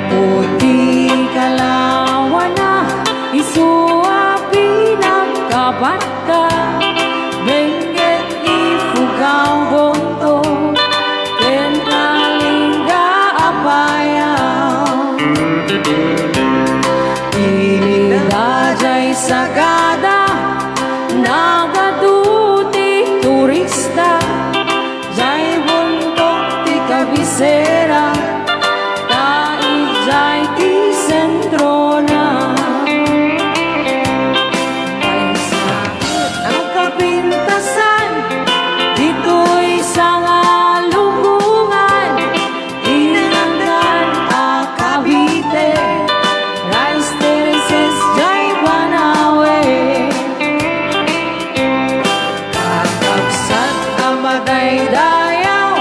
puti kalawan na isuwa pinagkabat ka benget ifugaw bonto ken kalingga apayaw inidajay sagada nagaduti turista jay buntok ti kabisera taijay ti sentro na ay sakit ang kapintasan dito'y sangalubungan inangan a Cavite rice terraces jay Banawe kakabsat amaday dayaw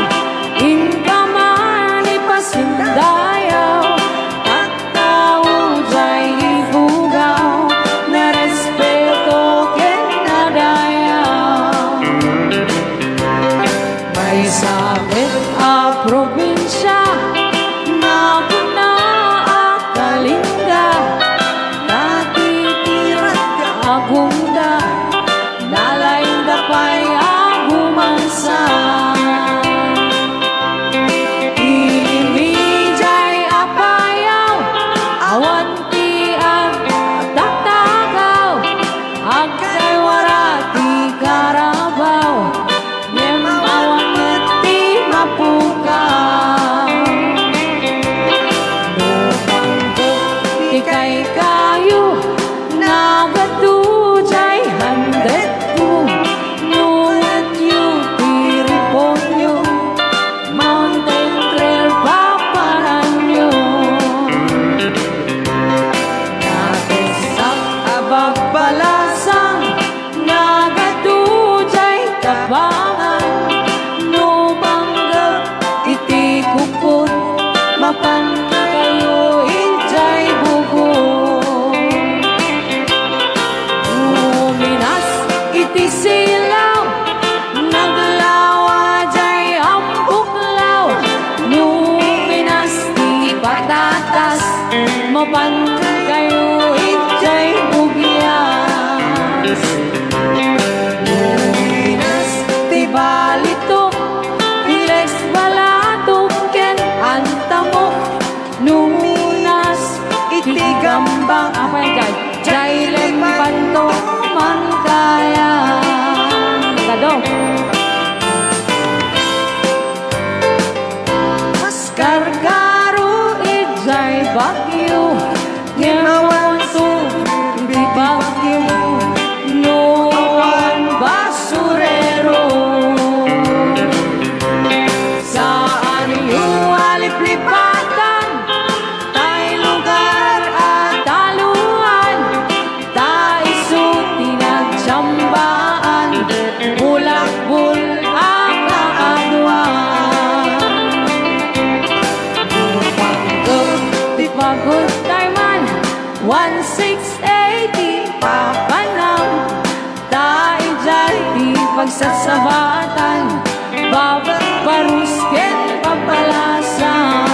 inkaman ipasindayaw at tao jay ibugaw na respeto ken nadayaw may sabit a probinsya na puna a kalinga natitirat ka agunda nalain dapay agumansa ilimijay apayaw awan ti ang taktakaw agkay warati karabaw nem awan ti mapukaw no panggok ti kay kayo nagatujay handet ko nungat yu ti riponyo mountain trail paparanyo natesak abagbalasang nagatujay tabangan no banggap iti kupot mapan kayo ijay bukod uminas iti silaw naglawa jay ambuklaw numinas ti patatas mapan kayo ijay bugyas numinas ti balitok Lex balatok ken antamok numinas iti gambang apa yan dyan? Jay lempanto man kaya Kado mas kargaro ijay bagyo ngawan to di bagyo noan basurero saan yung aliplipatan tay lugar at taluan tay suti nagtsambaan bulakbul ang kaadwan panggap di pagod tay man 1680 papanam tay jay di pagsasabatan babak parusken papalasan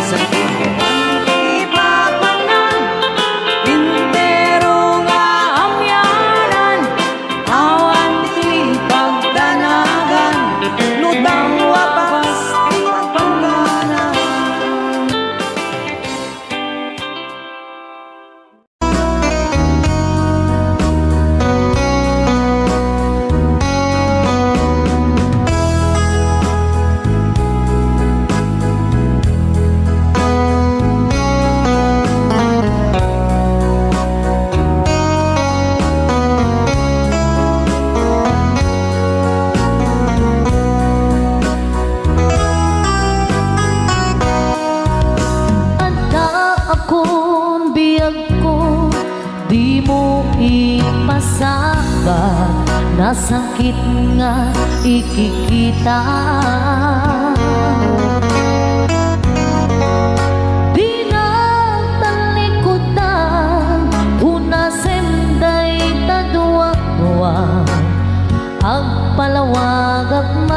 sa tipuan ipapanan intero nga amyanan awan ti pagdanagan lutang wapas ti pangganan di mo ipasaba nasakit nga ikikita di na talikutan una senday tadwa-dwa agpalawag agman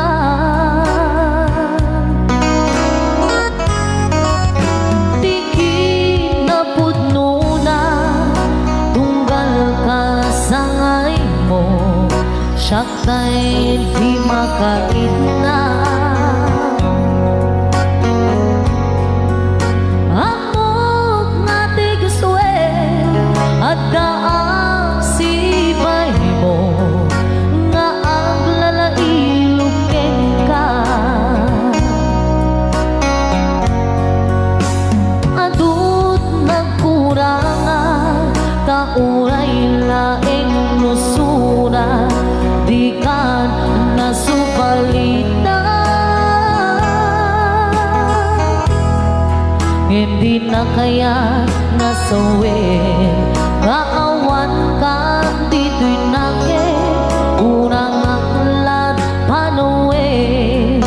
Hindi na kaya nasawin Kaawan ka dito'y nakit Unang aklat panuwi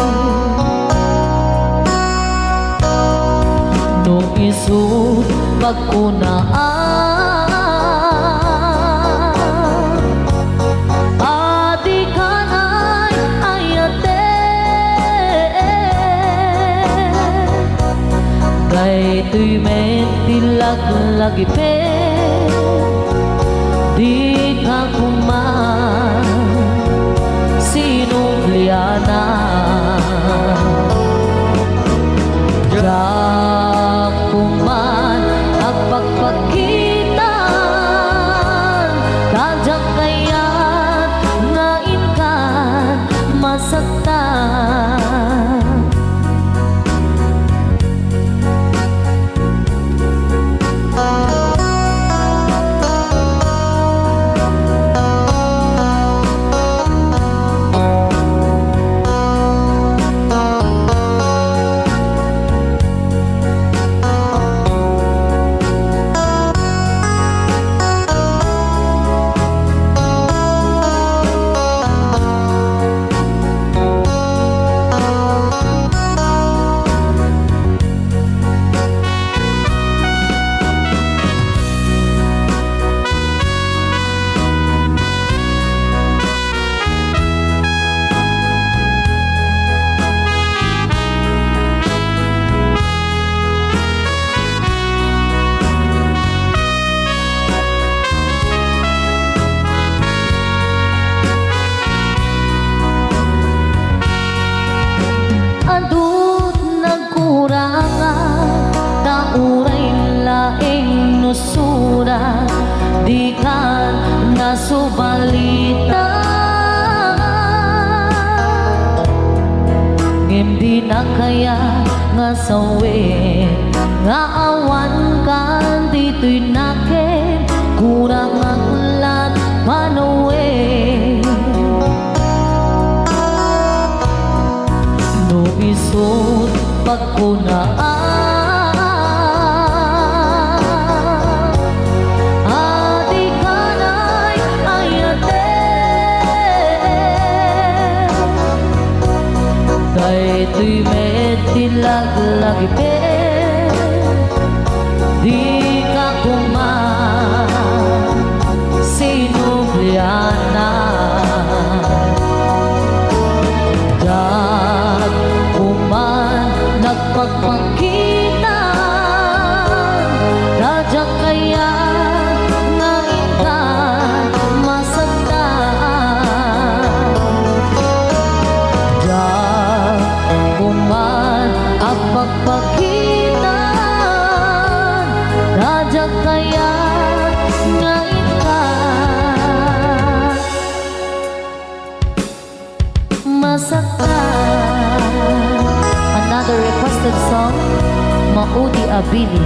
Nung isut pagkunaan Adi ka na'y ayate Dayto'y mentilag-lagi pe Di ka kuman Sinubliana Dak kuman Ang pagpagitan Tadyak kaya't ngain ka masaktan Adut nagkurangan Tauray laing nusura Di ka nasubalita Hindi na kaya nga sawin Nga awan ka dito'y nakit Kurang aklat panuwi Isut pagkunaan Adi ka na'y ayate Dayto'y metilag-lagi pe Di ka kuman Sinubliana Nagpagpagitan Tadyak kaya ngain ka masaktan Diyak kuman ang pagpagitan Tadyak kaya ngain ka masaktan Another requested song, Maudi Abili.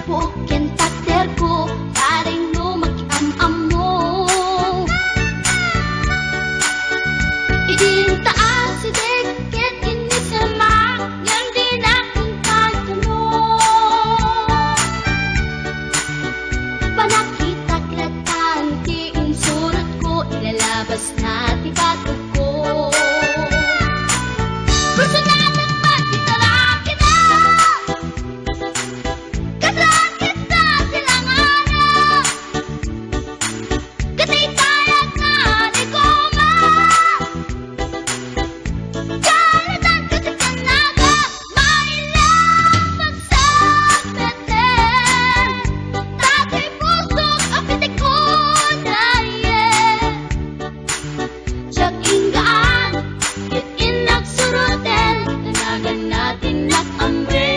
buok yan takder ko, taring no mag-am-amo. Idintaas si Deket inisama, yan din aking pagtanong. Panakitag latan, tiin surat ko, ilalabas na tibatog ko. Gusto natin magkitara kita, kasaan kita silang anak. Katitayag na di ko kalatan kasi kanaga, mailang pagsabete. Dati pusok ang pitik ko dahil siyang ingaan, yun nagsurutin, tanagan natin nakamre.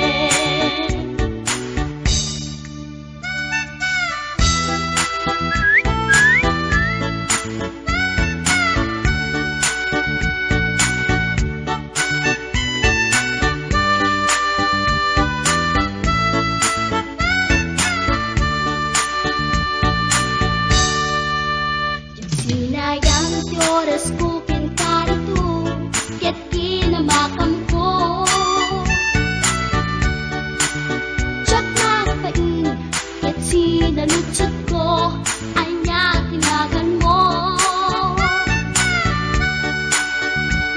Sinayang ti oras ko pinkarito, ket kinamakam ko. Tiyak na pain, ket sinalutsot ko, anya tinagan mo.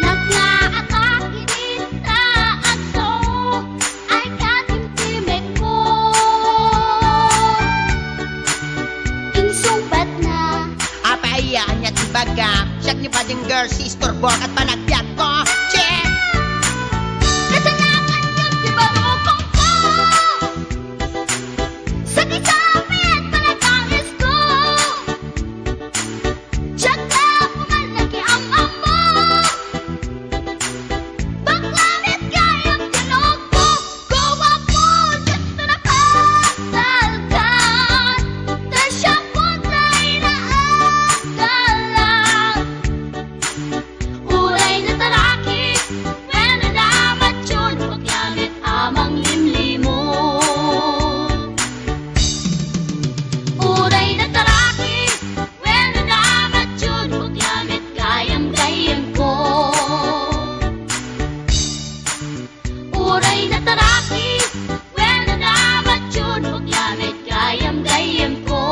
Naglaatake dita ato, ay katimtimek ko. Insumpat na Apayaan niya tibaga, siyak ni bading girl, sister born at panagbiag ko. Check! kasalanan yun, di ba mukong ko? Sa kisapit, panagangis ko. Tiyak na pumalaki ang amo. Baklamit kayang tinog ko. Gawa po, gusto na pasalkan. Tasya po tayo na agalan. Uray na taraki, pwede damat yun, paglamit amang limlimon. Uray na taraki, pwede damat yun, paglamit gayam-gayam ko. Uray na taraki, pwede damat yun, paglamit gayam-gayam ko.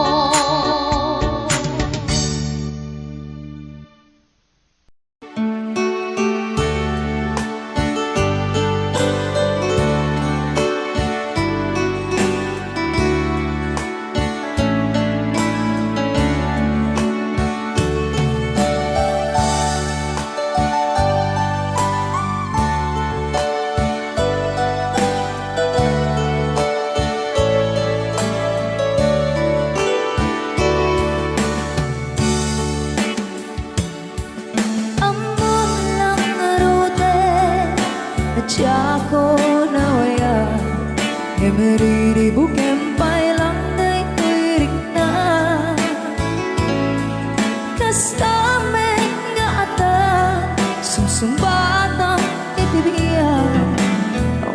Amon lang narute at ako na waya Emeriri bukempay lang na'y tuirik na Kastamek nga atan Sumsumbatang itibiyan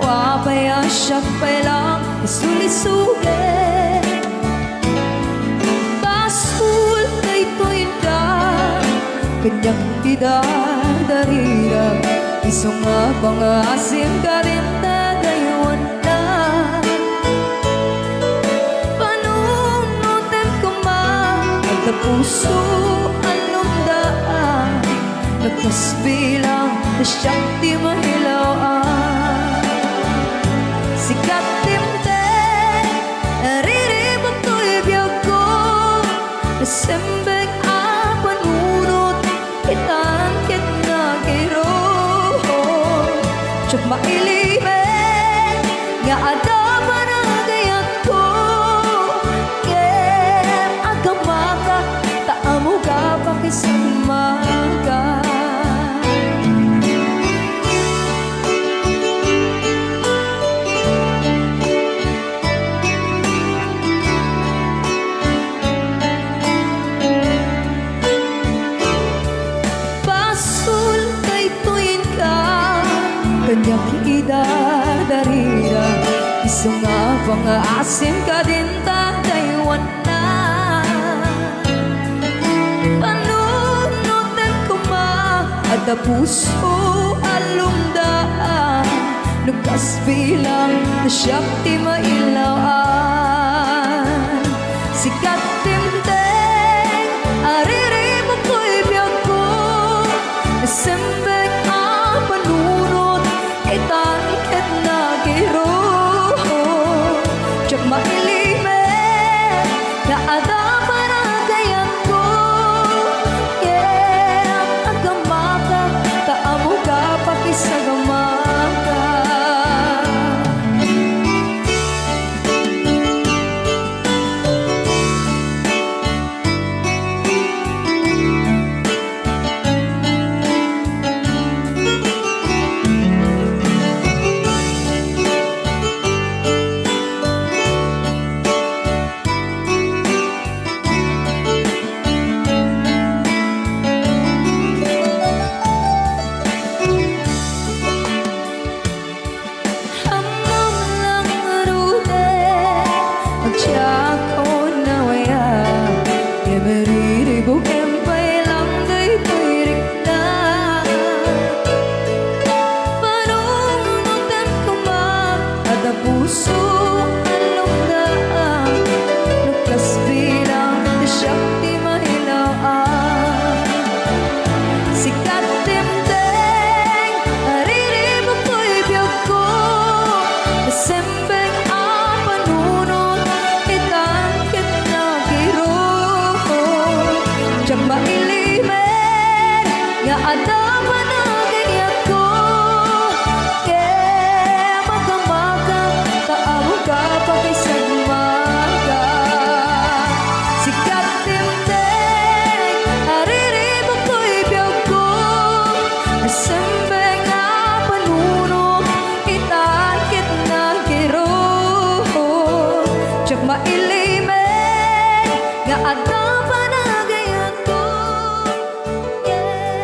Wapaya siyak pa'y lang isulisuge Basul kay tuinda Kanyang idadarira Isang nga pangasim ka rin na gaywan na Panunutin ko man Ang tapuso anong daan Nagkasbilang na siyang di mahilawaan Sikat timte Nariribot to'y biyag ko Nasembek ang panunot Kitang kitna kiro Tsak mailibet Nga ada panagayat ko Kem agamaka Taamo ka pakisamaga kanyang idadarira Isang nga Pang-asim ka din tagaywan na Panunutan ko ma Ada puso alumdaan Nukas bilang na siyak di mailawaan Sikat timteng Aririmo ko'y biyag ko Nasembek ang panunod Itangkit na giro Tsak mailimen Na ada panagayan ko Yeah, agamaka Taamo ka pakisagamaka Puso alunggaan Nukas bilang di siyak di mahilawaan Sikat timteng Aririmo ko'y biyag ko Nasembeng ang panunod Itangkit na giro Tsak mailimen Nga ada panagayan ko Pakisagmaga Sikat timteng Aririmo ko'y biyag ko Nasembeng ang panunod Itangkit na giro Tsak mailimen Nga ada panagayan ko Yeah,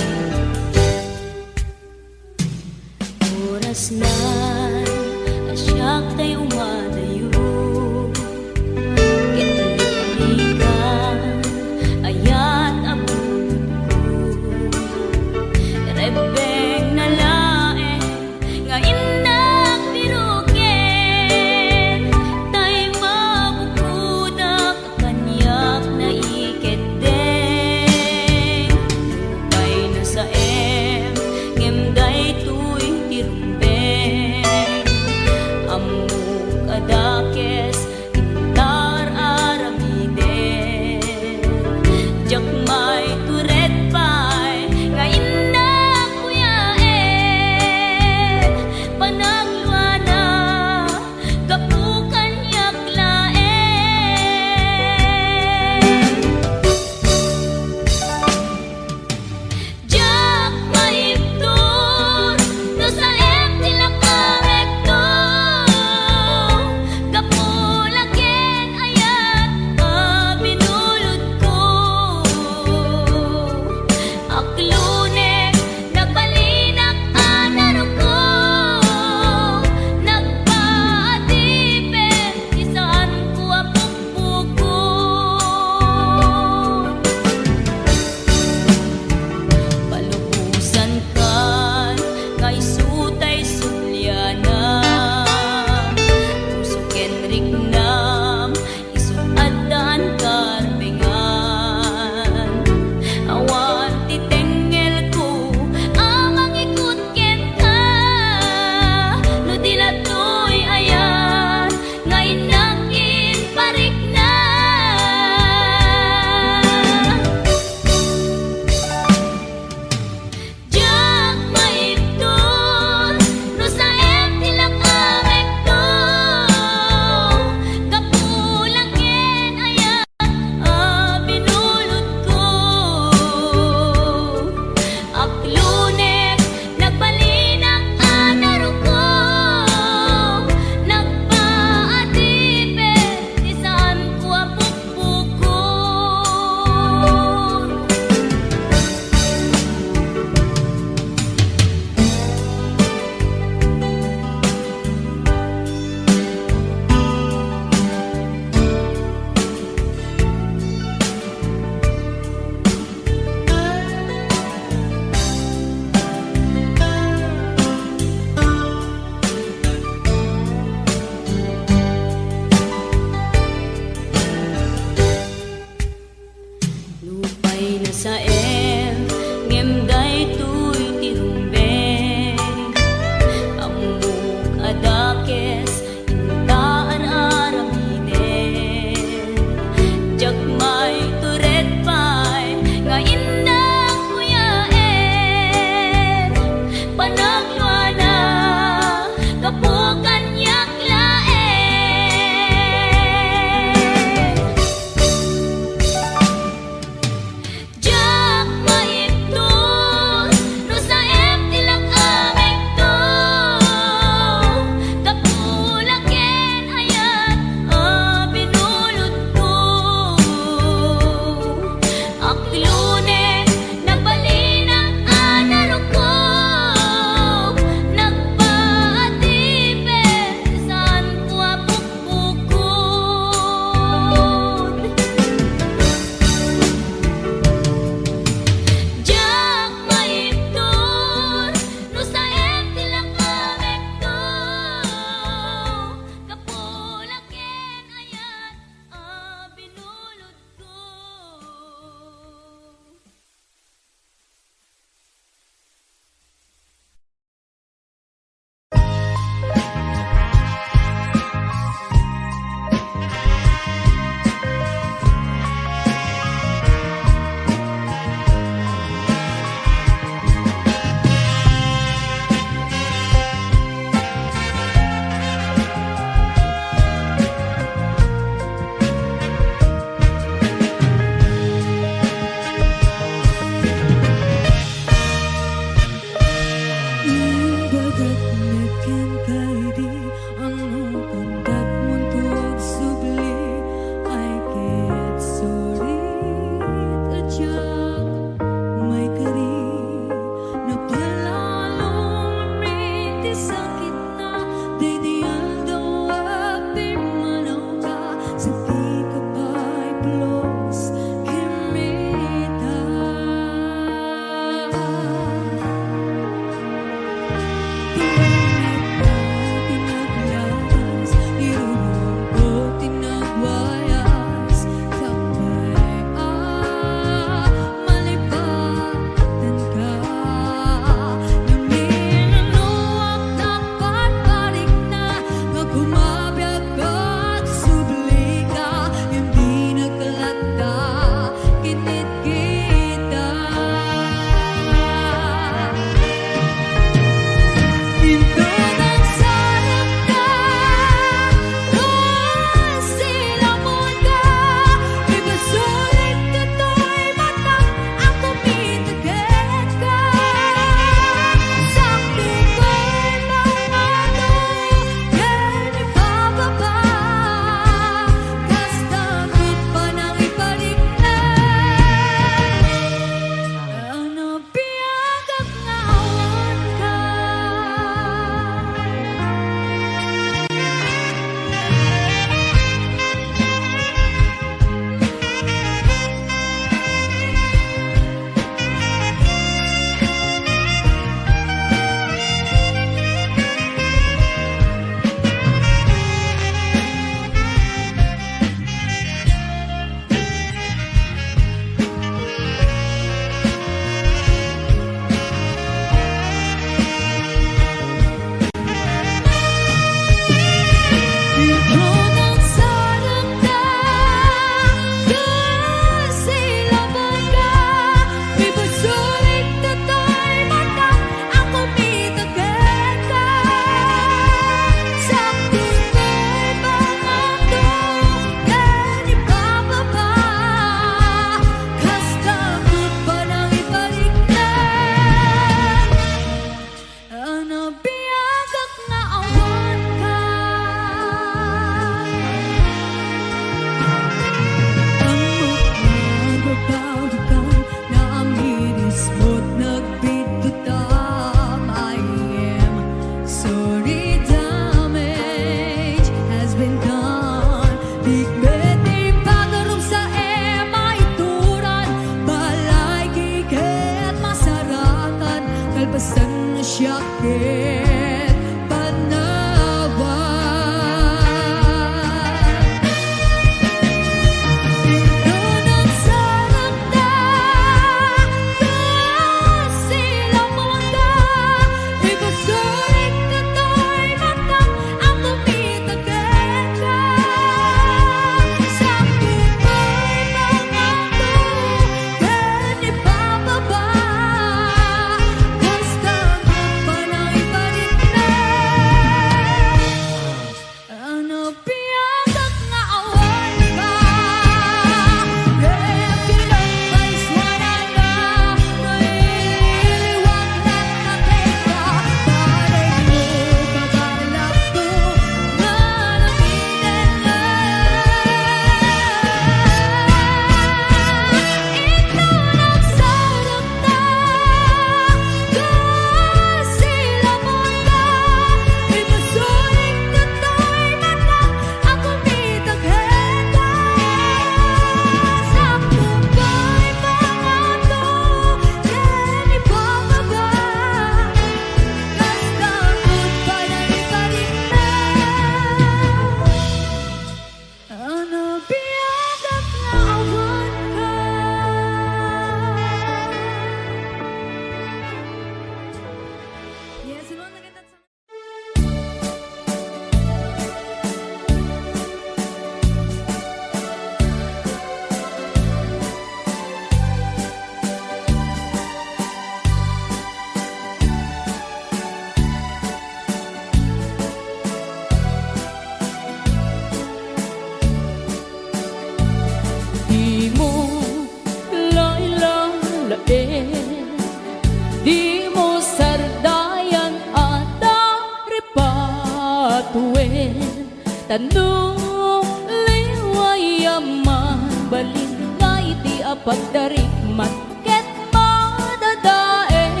mabalin nga iti apagdarikmat ket madadaen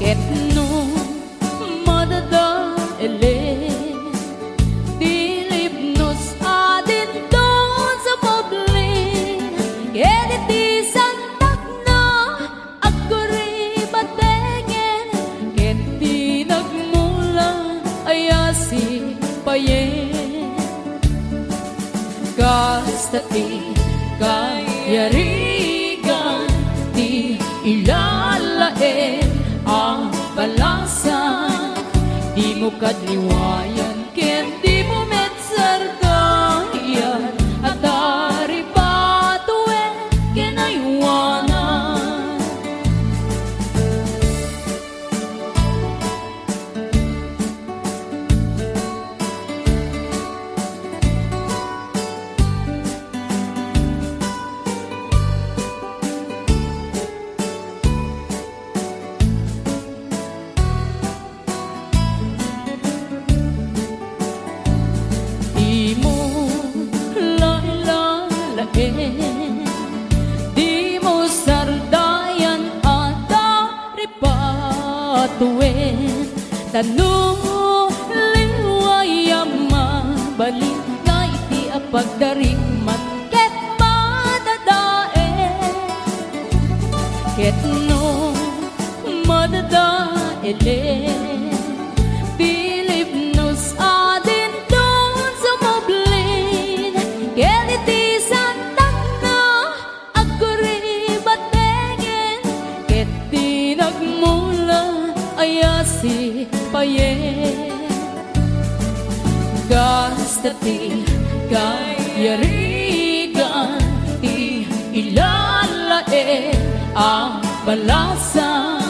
ket no madadaelen dilipnos adin doon sa publin ket iti santak na agkuri batengen ket di nagmula ayasi payen kasta ti kayarigan ti ilalaen ang balasan di mo kadliwayan ken di mo metsardayan at dari patuen kinaywanan di mo lalalain di mo sardayan at dari patuen tanong liwayang mabalin nga iti apagdarikmat ket madadaen ket no madadaelen dilipnos adin doon sa mablin ket iti santak na agkuri batengen ket di nagmula ayasi payen kasta ti kayarigan ti ilalaen ang balasan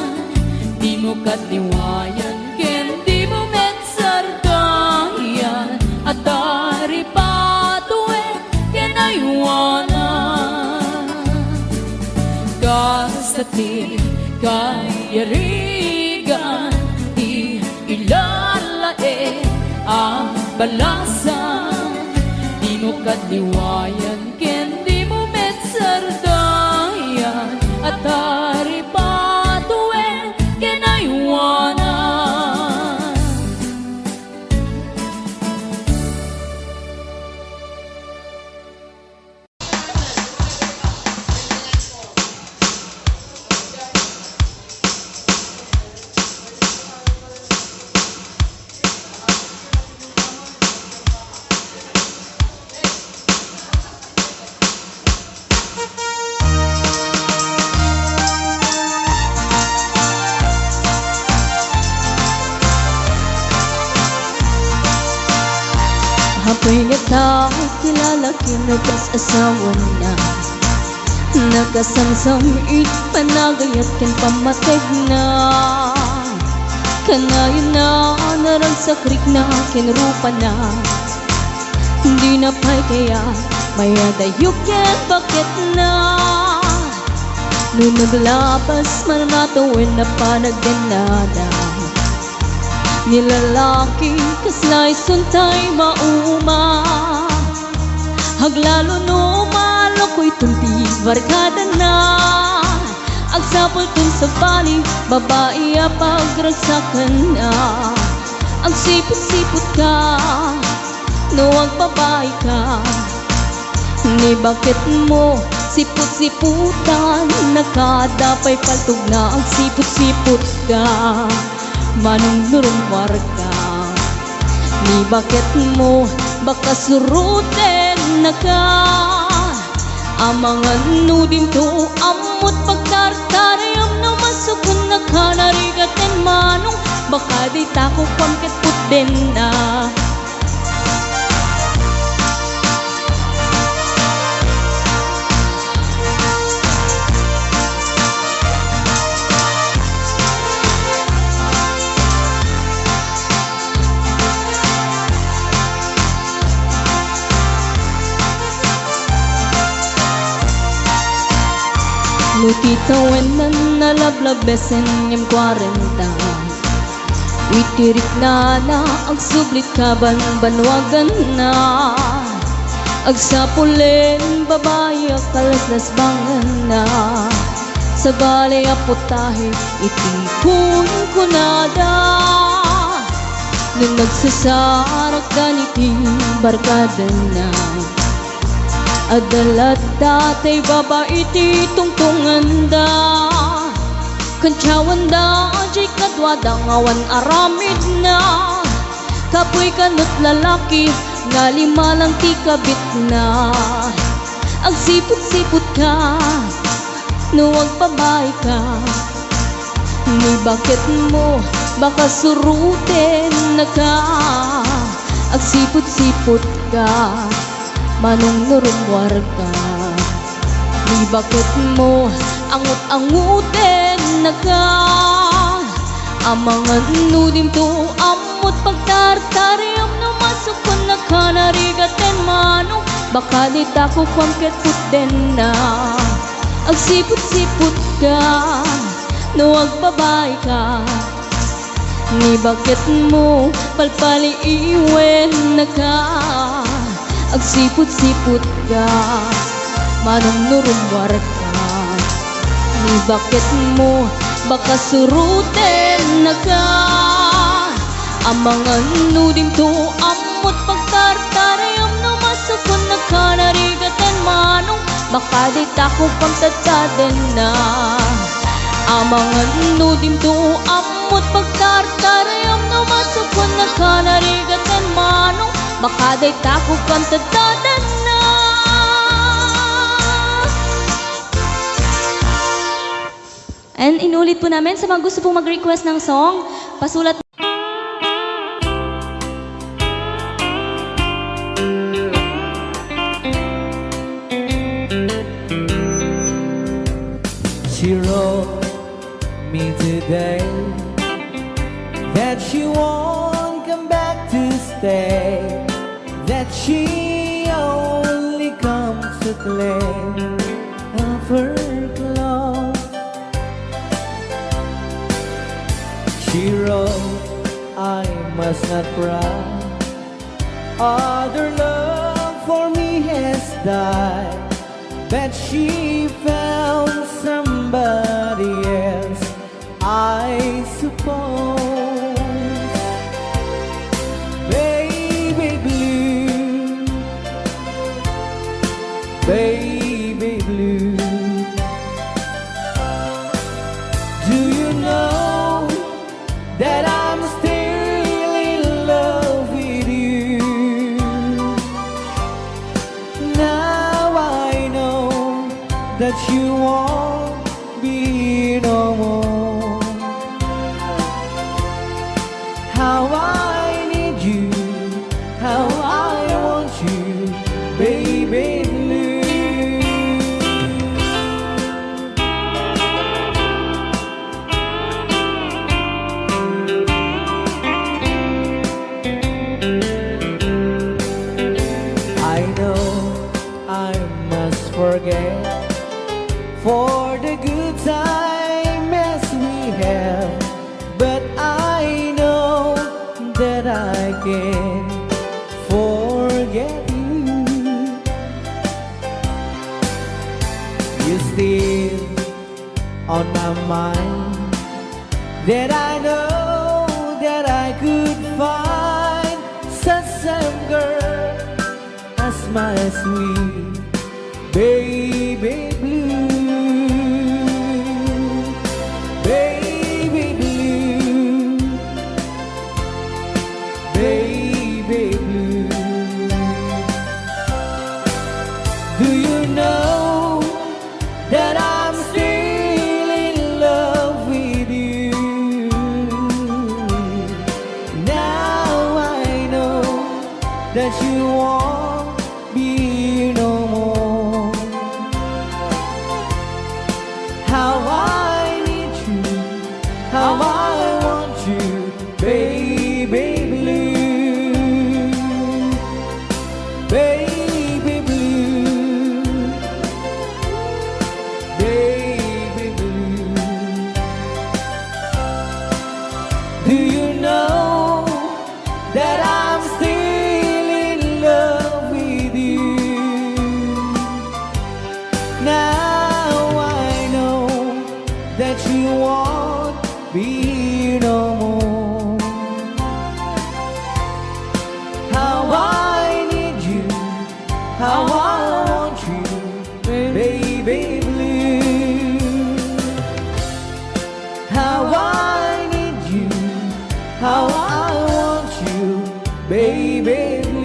di mo kadliwayan ken di mo metsardayan at dari patuen kinaywanan kasta ti kayarigan ti ilalaen ang balasan di mo kadliwayan ken di mo metsardayan at dari patuen kinaywanan Ako'y tao kilala kinag-asawa na nagasamsamit panagayat ken pamateg na kanayon na narang sakrik na kinrupa na hindi na pa'y kaya mayadayok ken bakit na nung naglabas man natawin na panagdanada nilalaki kaslay suntay mauma haglalo no malokoy tunti barkada na agsapol kun sa bali babae pagragsakan na ang sipot-sipot ka no ang babae ka ni bakit mo sipot-siputan nakadapay paltog na ang sipot-sipot ka manong nurong warga ni bakit mo baka suruten na ka amangan nudim to amot pagkarkarayam na masukun na ka narigaten manong baka di tako pamket putden na Lutitawan na nalablabesen yung 40 Witirik na ang sublit ka banwagan na Agsapulen babae kalaslas bangan na sa balay aputahe itikon ko nada nung nagsasarak ganiti barkada na adalat datay babae ti tungtungan da kantsawan da ajay kadwada ngawan aramid na kapoy kanot lalaki nga lima lang ti kabit na agsipot-sipot ka nuwag babae ka ni bakit mo baka suruten na ka agsipot-sipot ka manong nurumwar ka ni bakit mo angut-anguten na ka amangan nudim to amot pagtartariam no masukon na ka narigaten manong baka di tako kwamket puten na agsipot-sipot ka nuwag babae ka ni bakit mo palpali iwen na ka agsipot-sipot ka manong nurumwar ka ni bakit mo baka suruten na ka amangan nudim to amot pagtartarayam no masukon na ka narigaten manong baka di tako pagtataden na amangan nudim to amot pagtartarayam no masukon na ka narigaten manong baka di tako pagtataden na. And inulit po namin sa mga gusto pong mag-request ng song, pasulat. She wrote me today that she won't come back to stay, that she only comes to claim of her clothes. She wrote, I must not cry, other love for me has died, but she found somebody else, I suppose. Baby blue, baby blue, do you know that I'm still in love with you? Now I know that you won't be no more. How I need you, how I want you, baby blue. I know I must forget for the good time as we have, but I know that I can forget you. You're still on my mind, that I know that I could find such a girl as my sweet baby blue. Baby blue, baby blue, do you know that I'm still in love with you? Now I know that you won't be no more. How I need you, how I want you, baby blue, baby blue, I want you, baby blue. How I need you, how I want you, baby blue.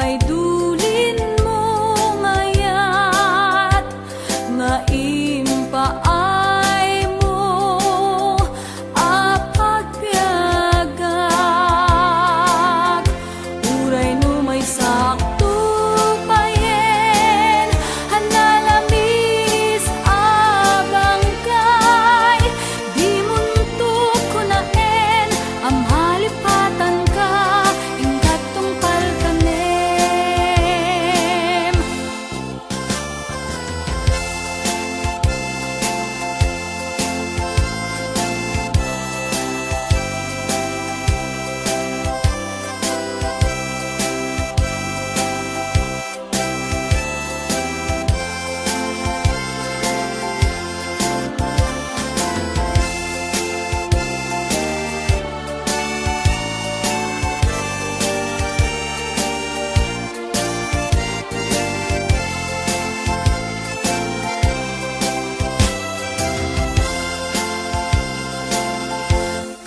pa'y dulin mo ngayat nga impaay mo apagpiagak uray no may sakto payen hanalamis abang kay di muntok ko naen am halipatan ka ingkat tungpal kanem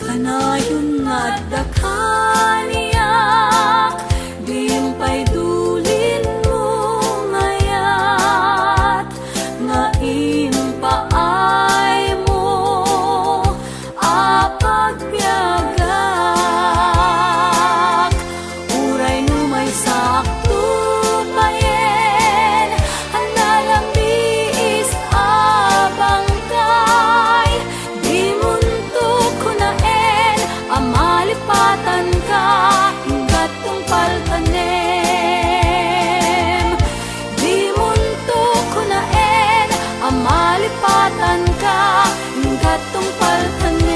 kanayon nga dakaniyak dim pa'y dulin mo ngayat nga impaay mo apagpiagak uray no may sakto payen hanalamis abang kay di muntok ko naen amalipatan ka ingkat tungpal kanem di muntok ko naen amalipatan ka ingkat tungpal kanem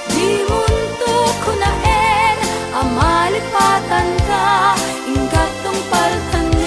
di muntok ko naen amalipatan ka ingkat tungpal kanem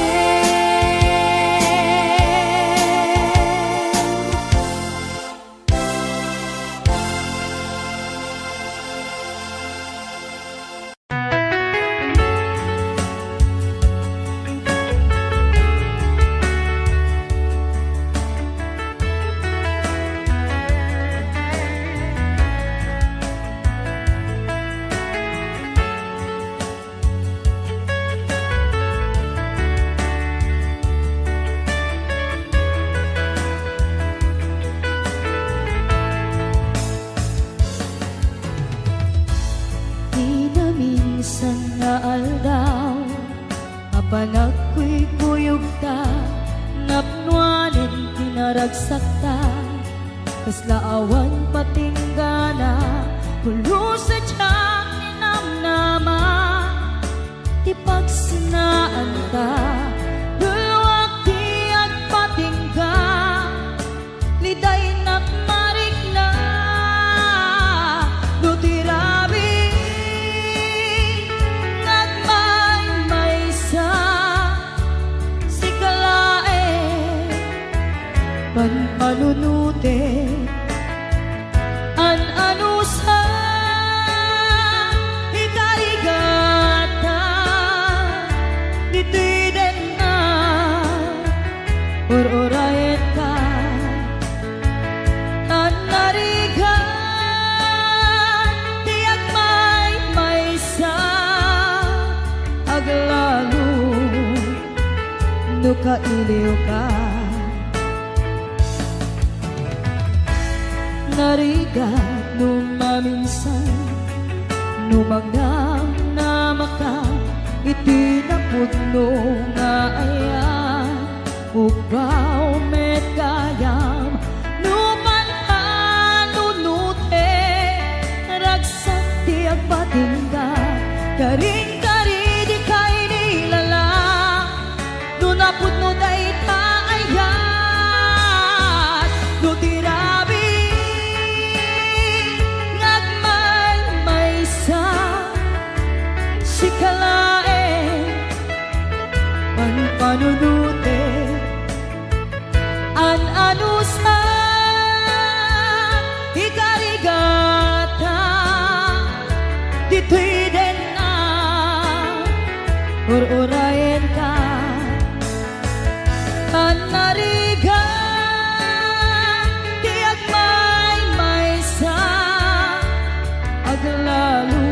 Di na minsan nga aldaw apanag ko'y kuyog ta napnuanin pinaragsak ta kaslaawan patinggana pulo sa tiyang ninamnama di pagsinaan ta dulwag di at patingga liday nakmarik na no tirabi nagmay-maysa si kalae panpanunute an anusa ikarigata ditiden na or-orayen ka an narigan tiyak may-maysa aglalo no kailiw ka narigat numaminsan numagnam na maka itinapudno nga ayan upaw met kayam numan panunute ragsak tiyak patingga karing-kari di kay nilala nunapudno day taayat no tirabi si kalae panunute an anusa ikarigata dito'y din na or-orayen ka an narigan tiyak may-maysa aglalo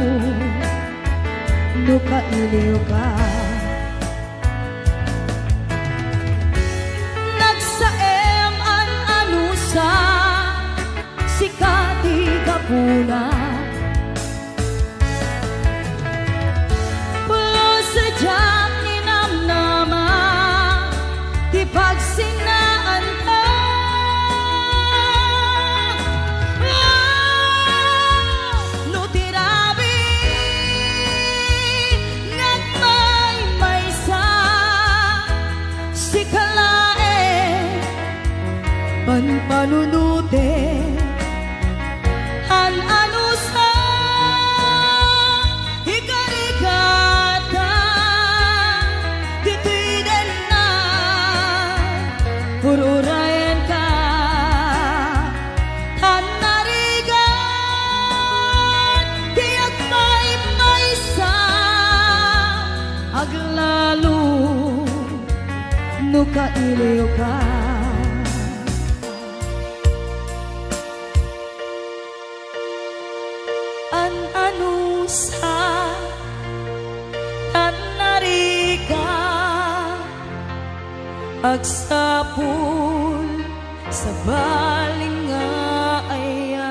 kailiw ka. Nagsaem ang anusa, sikati kapuna. Pulo sadyang ninamnama, di pagsinaan ka. No tirabi, nagmay-maysa, si kalae, panpanunute, an anusa, ikarigata, dito'y din na, ururayan ka, an narigat, tiyak may-maysa, aglalo, no kailiw ka. An anusa, an nariga, agsapul sa baling nga aya.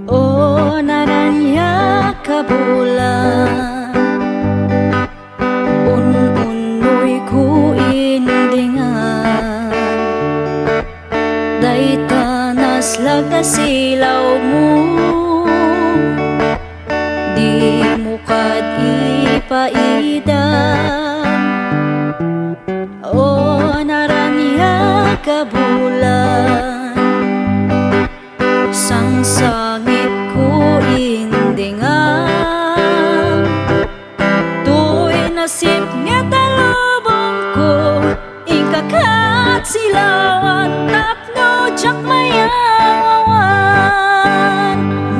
O naranya kabulan, unoy ko indingan, day tanas lagasilaw mo, di mo kad ipaidan. O naranya kabulan, sang sangit ko indingan, tu'y nasip nga talubong ko, ikakat silawan, tapno jak mayawawan.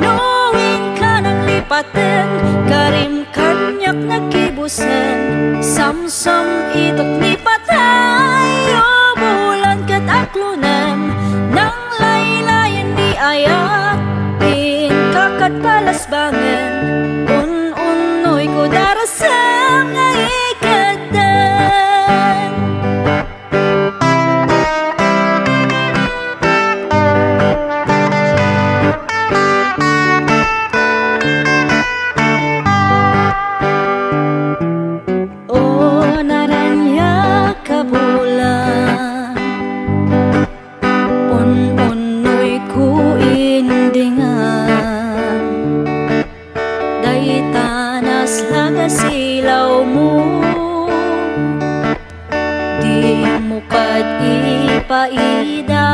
Knowing ka nang lipaten, karim kanyak nagkibusen, samsam itok ni patay, o bulan kat aklunan, nang laylayan di ayat, in kakat palasbangan, un-unoy ko darasang nga ikadan. O naranya kabulan, un-unoy ko indingan, day tanas lagasilaw mo, di mo kad ipaidan.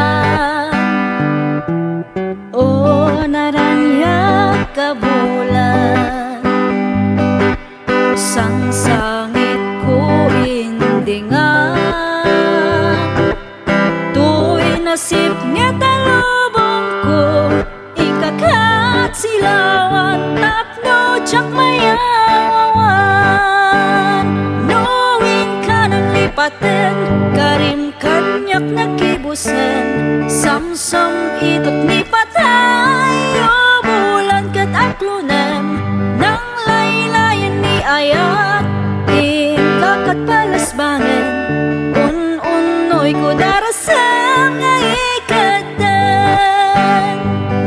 O naranya kabulan, sang sangit ko indingan, tu'y nasip nga talubong ko, ikakat silawan, tapno jak mayawawan. Knowing ka nang lipaten, karim kanyak nagkibusen, samsam itok ni patay, o bulan kat aklunan, nang laylayan ni ayat, in kakat palasbangan, un-unoy ko darasang nga ikadan.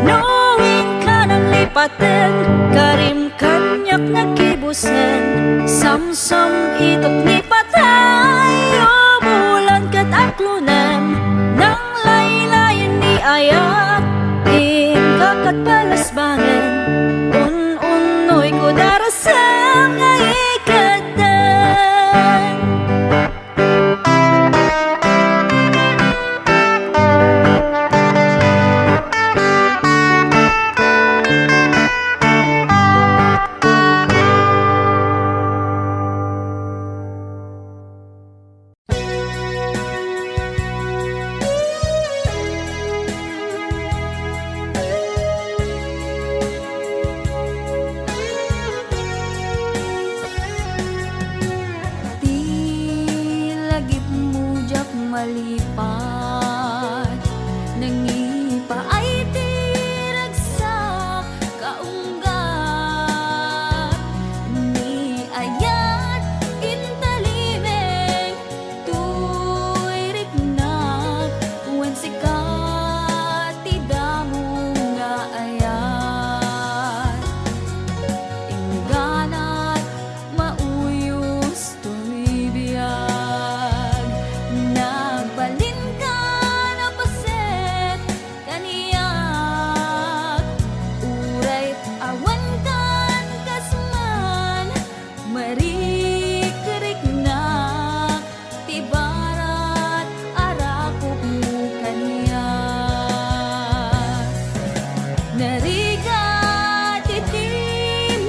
Knowing ka nang lipaten, karim kanyak nagkibusen, samsam itok ni patay, o bulan kat aklunan, nang laylayan ni ayat, in kakat palasbangan, un-unoy ko darasang nga ikadan. malipat nangipa ay tiragsak kaunggat ni ayat intalimeng tuirik na wen sikat tidamo nga ayat ingganat mauyos tuy biyag nagbalin ka na paset kaniyak uray awan kan kasman marikerik na tibarat arakok mo kaniyak narigat iti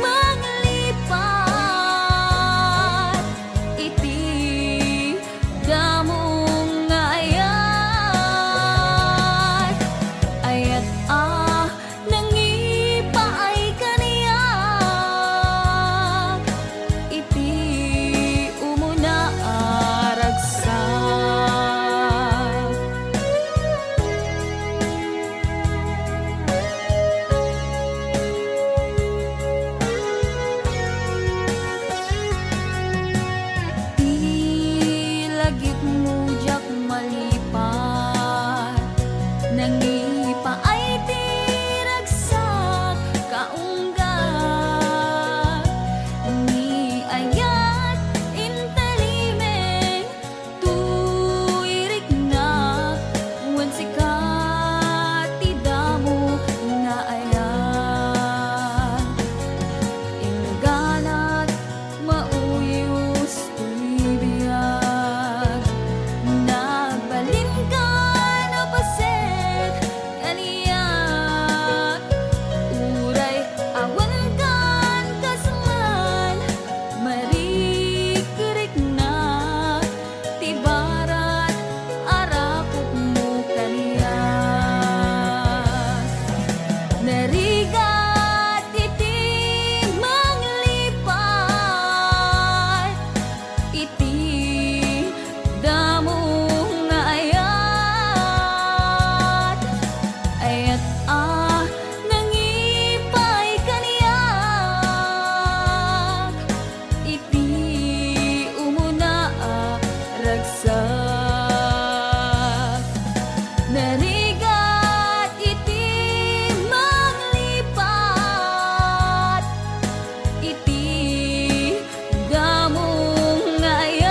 maglipat iti damong nga ayat ayat nangipa ay kaniyak iti umuna aragsak Ilagit mo jak malipat nangipa ay tiragsak kaunggat ni ayat intalimeng tuirik na wen sikat tidamo nga ayat ingganat mauyos tuy biyag nagbalin ka na paset kaniyak uray awan kan kasman marikerik na tibarat arakok mo kaniyak narigat iti manglipat iti damong nga ayat ayat nangipay kaniyak iti umuna ragsak narigat iti manglipat iti damong nga ayat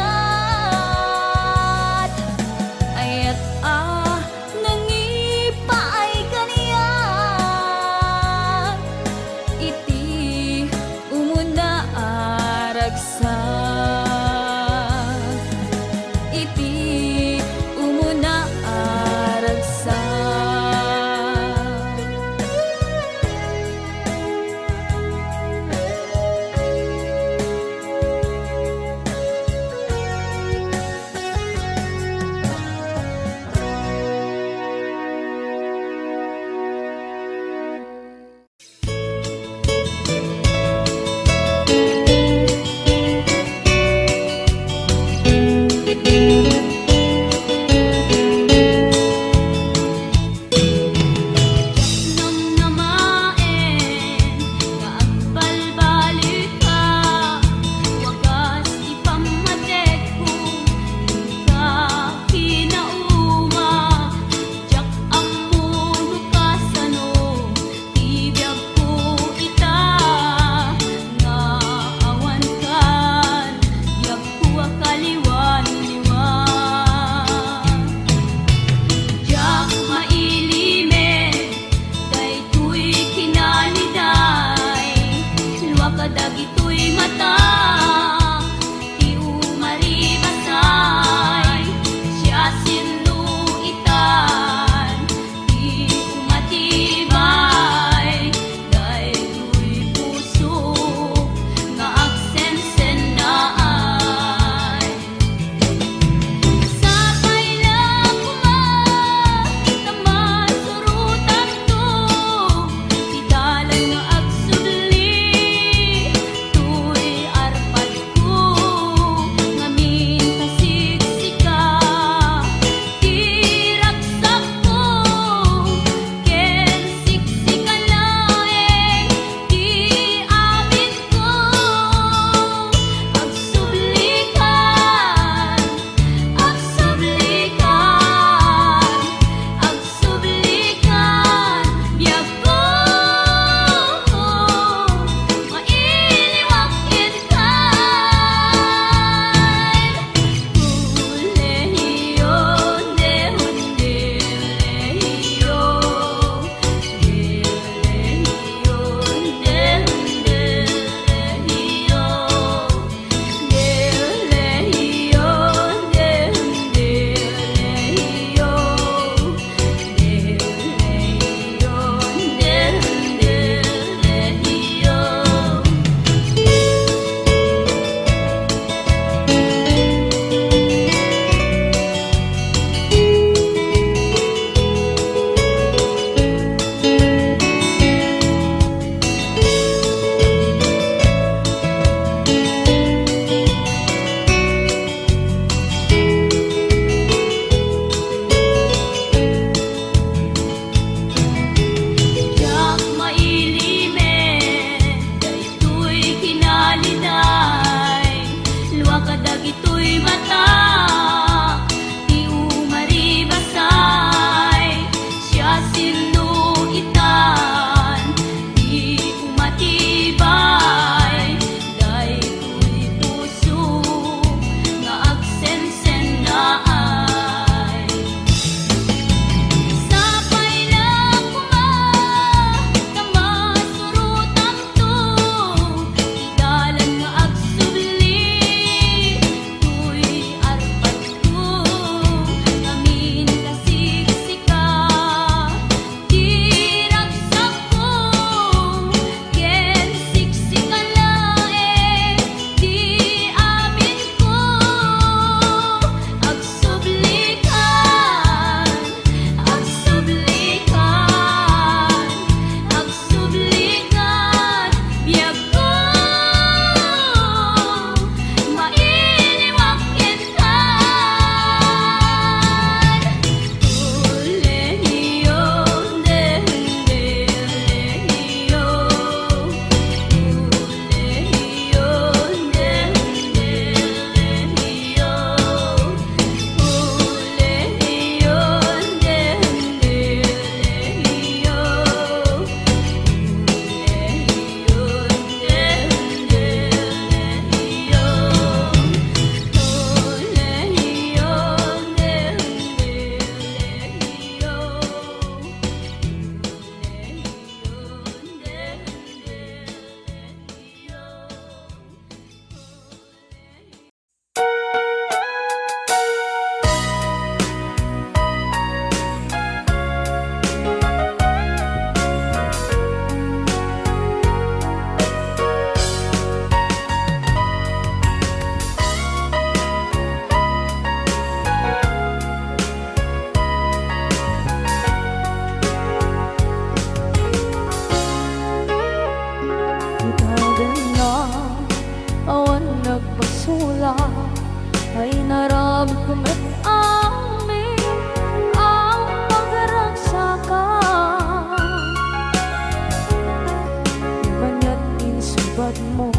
dagitoy mata di umaribasay siya sinuitan di umatibay daytoy puso nga agsensen na ay sapay na kuma tamasurutan to igalan nga agsubli tuy arpat ko ngamin kasigsika di ragsak ko ken siksika lae di amin ko agsublikan agsublikan biyag ko mailiwak kentan ulehiyo ulehiyo ulehiyo Ikaw din na awan nagpasula ay naramit ko met amin ang pagragsakan banya't insubad mo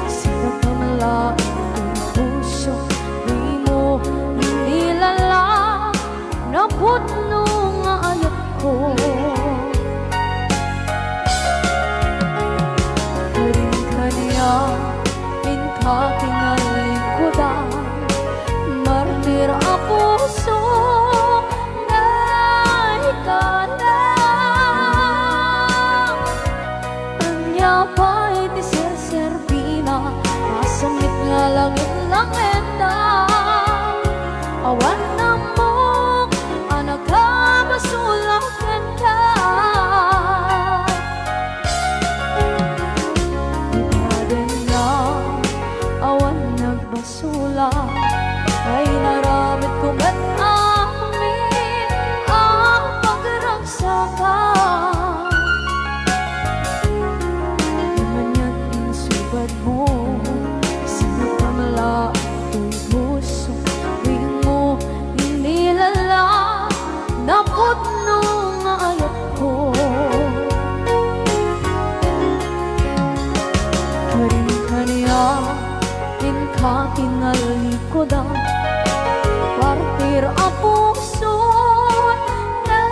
sinagkamalain ang puso di mo inilala na putno nga ayat ko kinalingkudan martir ang puso na ikalang anya pa'y di serserbina masamit nga langit lang enda awan na mo anak ka masulang kenta basula ay naramit ko man amin ang pagragsakan di man yan insubad mo sinagkamala ito'y puso di mo inilala na putno nga ayat ko karin kaniya kinalikodan partir ang puso na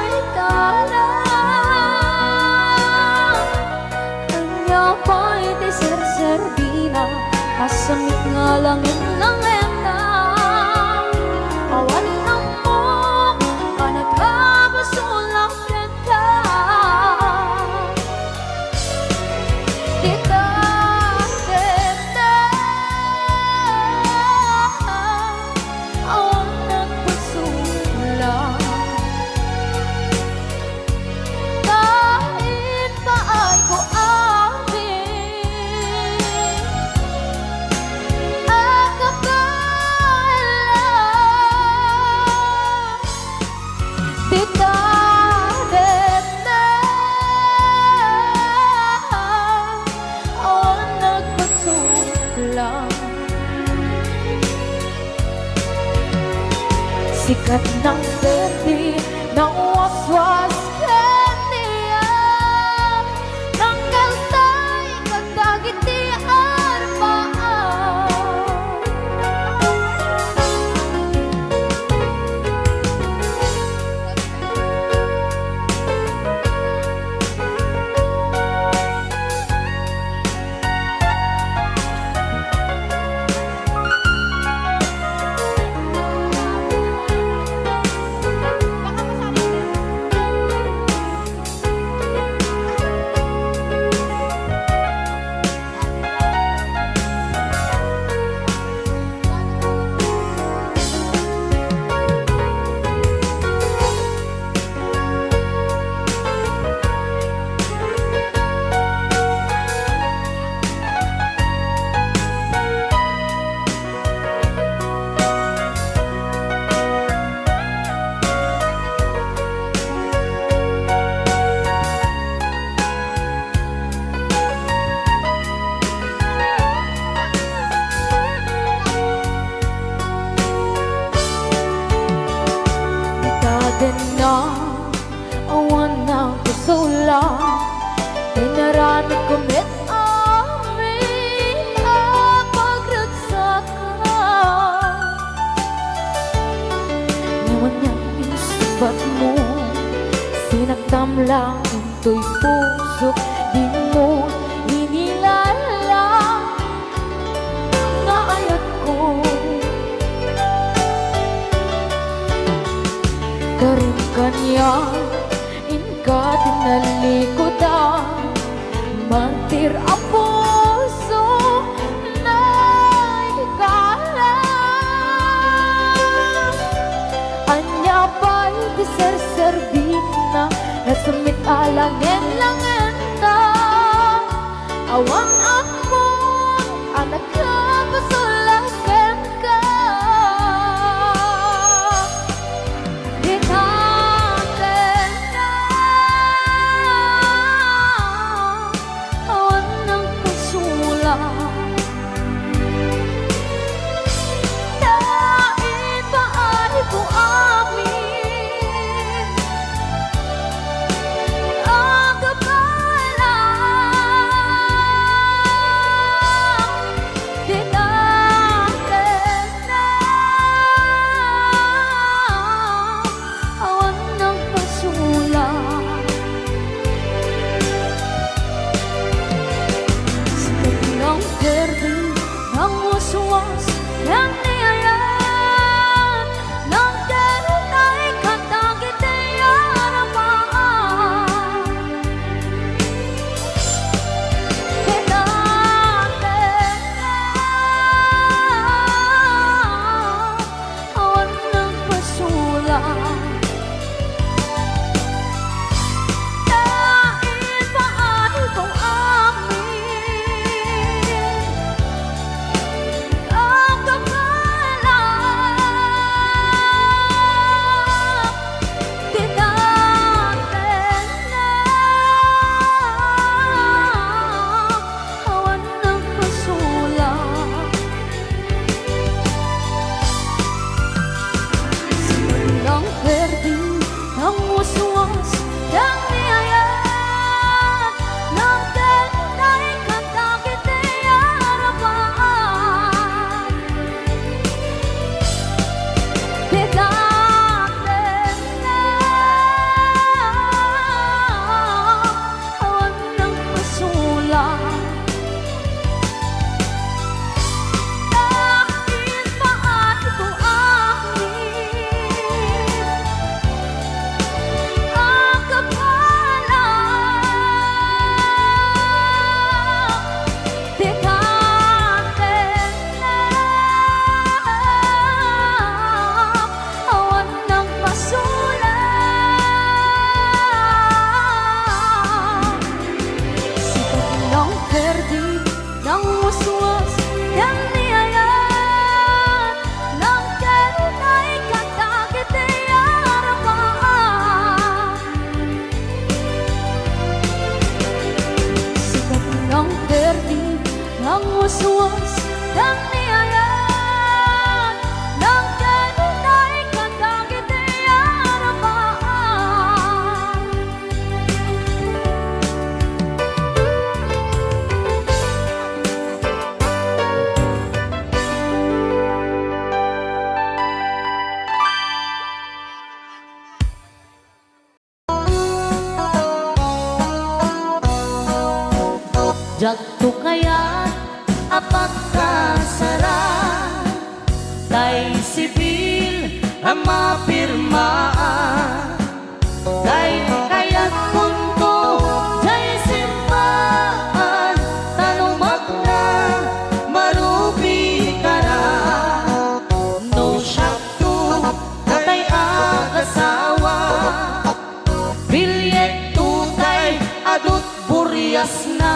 ikalang kanya pa'y di serserbina kasamit nga langit ng enda awan na mo ka nagkabasulang kenta dita sikat ng berde ng waswas kaniya ng kaltay katagiti arbaan damdamin to'y puso, di mo inilala nga ayat ko. Karon kanya inka tinalikodan, mantir ang puso na ikala. Anya ba'y di serservin na nasamit alangin-langin na awan ako anak ka pasulakan ka. Hitaten na awan ng pasulat dahil ba ay ko amin ang kabala. Tinaten na awan ng pasulat sa kanilang berde ng waswas ng niyayan ng ganun ay katagit ay aramaan. Tinaten na awan ng pasulat dahil ba ay kung amin ang kabala. Tinaten na awan ng pasulat sa kanilang berde ng waswas ng niyayan ng ganun ay katagit ay aramaan. Tinaten na awan ng pasulat dahil ba ay kung amin ang kabala. Tinaten na awan ng pasulat sa kanilang berde ng waswas ng niyayan ng ganun ay katagit ay aramaan. Sa kanilang berde ng waswas ng niyayan ng ganun ay katagit ay aramaan. Jatuh kaya apagkasara tay sibil ang mapirmaan tay kayat punto tay simpaan tanumak na marubi ka na no syakto tay akasawa bilyet tutay adut burias na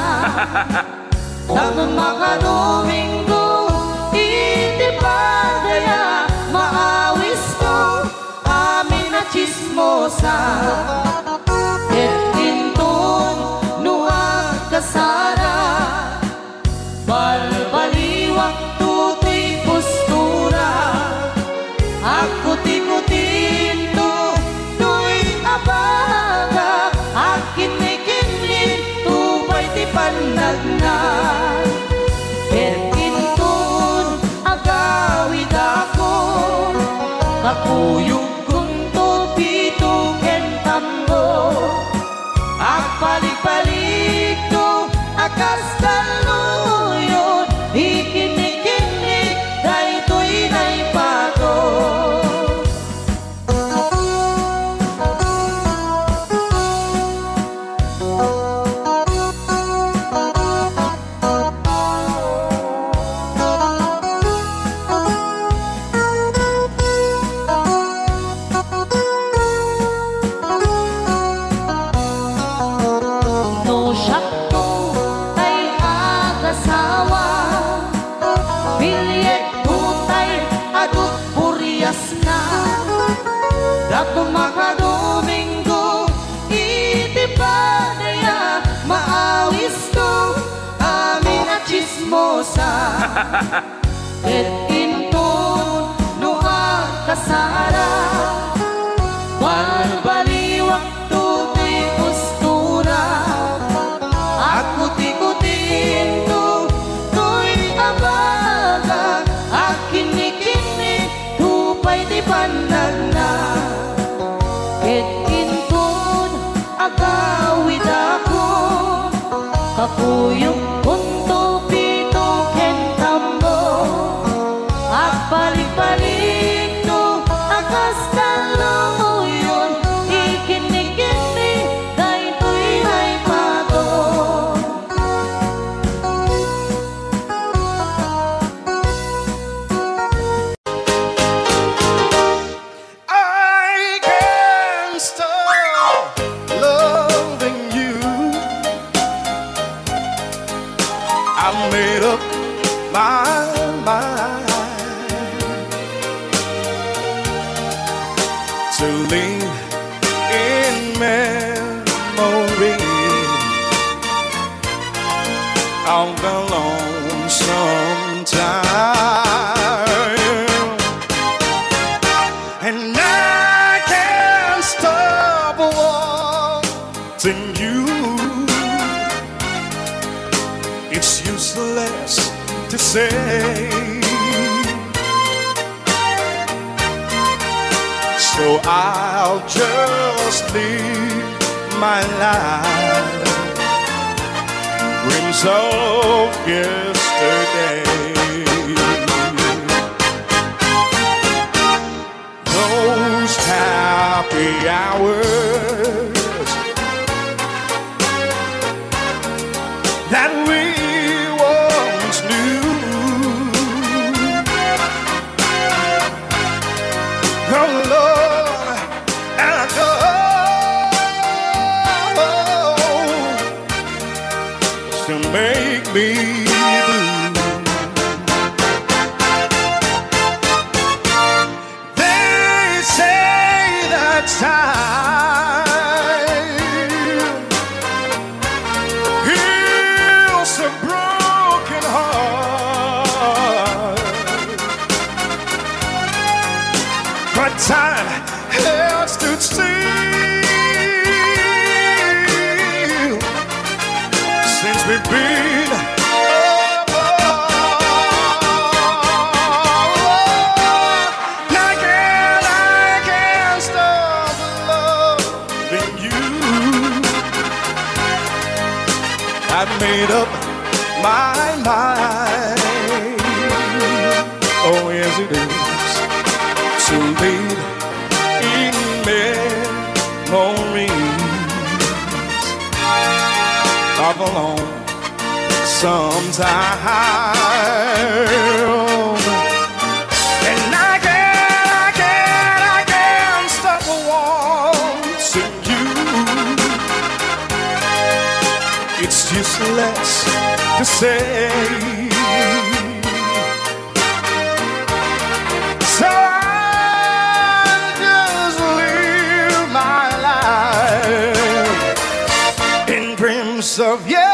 Tangan mga Domingo, hindi pa kaya maawis ko amin na chismosa. Et intong nuwag kasara, balbaliwang tutoy postura. Ako tikutin to, tuy abaga, akin may kinlin, tupay ti panagna. Intun agawid ako, kakuyog kong to pito kentambo. Apalik-balik to akas daluyon, ikinig-kinig daytoy nay pato. No siya ko tay agasawa, bilyet tutay Adut purias na dato makadomingo, iti pa daya maawis to amin at chismosa. ket intun no kasara, Balbaliwak to ti postura, at kuti-kutin to to'y abaga, at kinikini tupay di panag na. ket intun agawid ako, kakuyog punto pito ken tambo, At balik-balik to akas daluyon, ikinig-kinig daytoy nay pato. I can't stop loving you. I made up my mind to live in memory of the lonesome time. And I can't stop wanting you. It's useless to say. So I'll just live my life, dreams of yesterday. Those happy hours that we once knew. Oh Lord, and I go to make me blue. They say that time heals a broken heart, but time has stood still since we've been apart. I can't stop loving you. I've made up my mind. Oh yes it is, to live in memories of a lonesome time. And I can't stop wanting you. It's useless to say. So I'll just live my life in dreams of yesterday.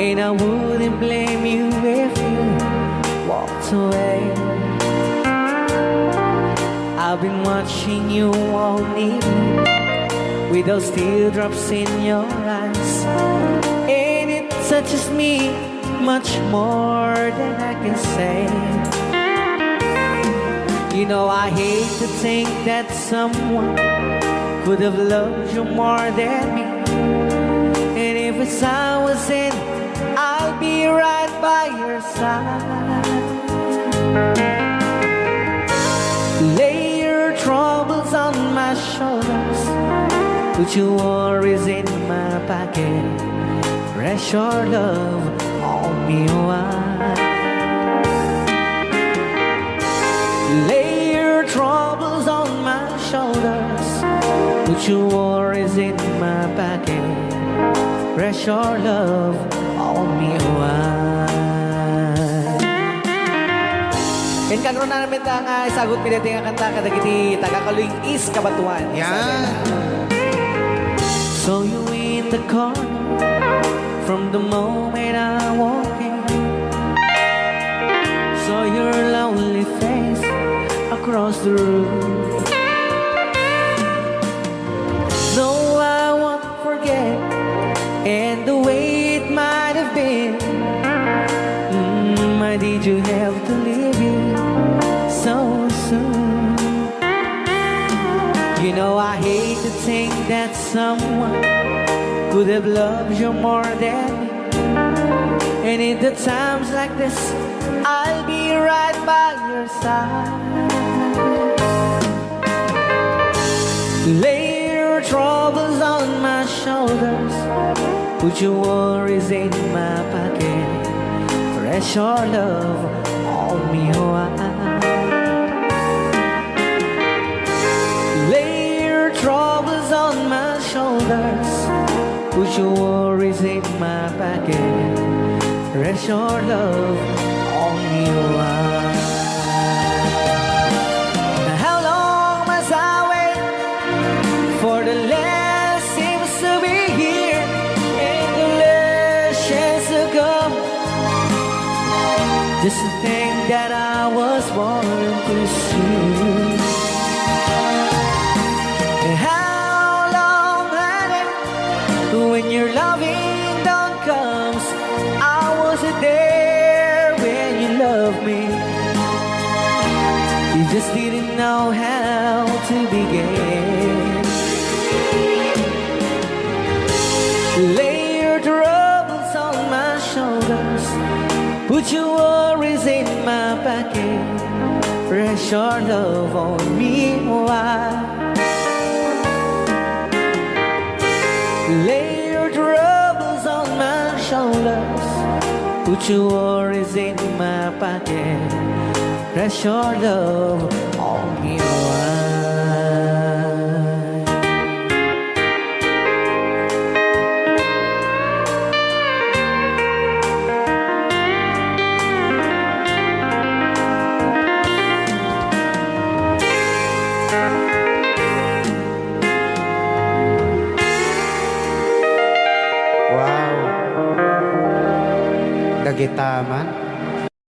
And I wouldn't blame you if you walked away. I've been watching you all evening with those teardrops in your eyes, and it touches me much more than I can say. You know, I hate to think that someone could have loved you more than me. And if it's I was in, I'll be right by your side. Lay your troubles on my shoulders, put your worries in my pocket. Rest your love on me wide. Lay your troubles on my shoulders, put your worries in my pocket. Rest your love on me wide. And karon na namin nga isagot mi dating ang kanta kadagiti taga-Kaluing East Kabatuan. Yan. So you in the corner from the moment I walk in. Saw your lonely face across the room. No, I won't forget, and the way it might have been. Why did you have to leave me so soon? You know, I hate to think that someone could have loved you more than me. And in the times like this, I'll be right by your side. Lay your troubles on my shoulders, put your worries in my pocket. Rest your love on me wide. Lay your troubles on my shoulders, put your worries in my pocket. Rest your love on me wide. How long must I wait for the last seems to be here and the last chance to come? Just to think that I was born to see. And how long had it when your loving dawn comes? I wasn't there when you loved me. You just didn't know how to begin. Lay your troubles on my shoulders, put your worries in my pocket. Rest your love on me wide. Lay your troubles on my shoulders, put your worries in my pocket. Rest your love on me wide. Wow. Dagitaman.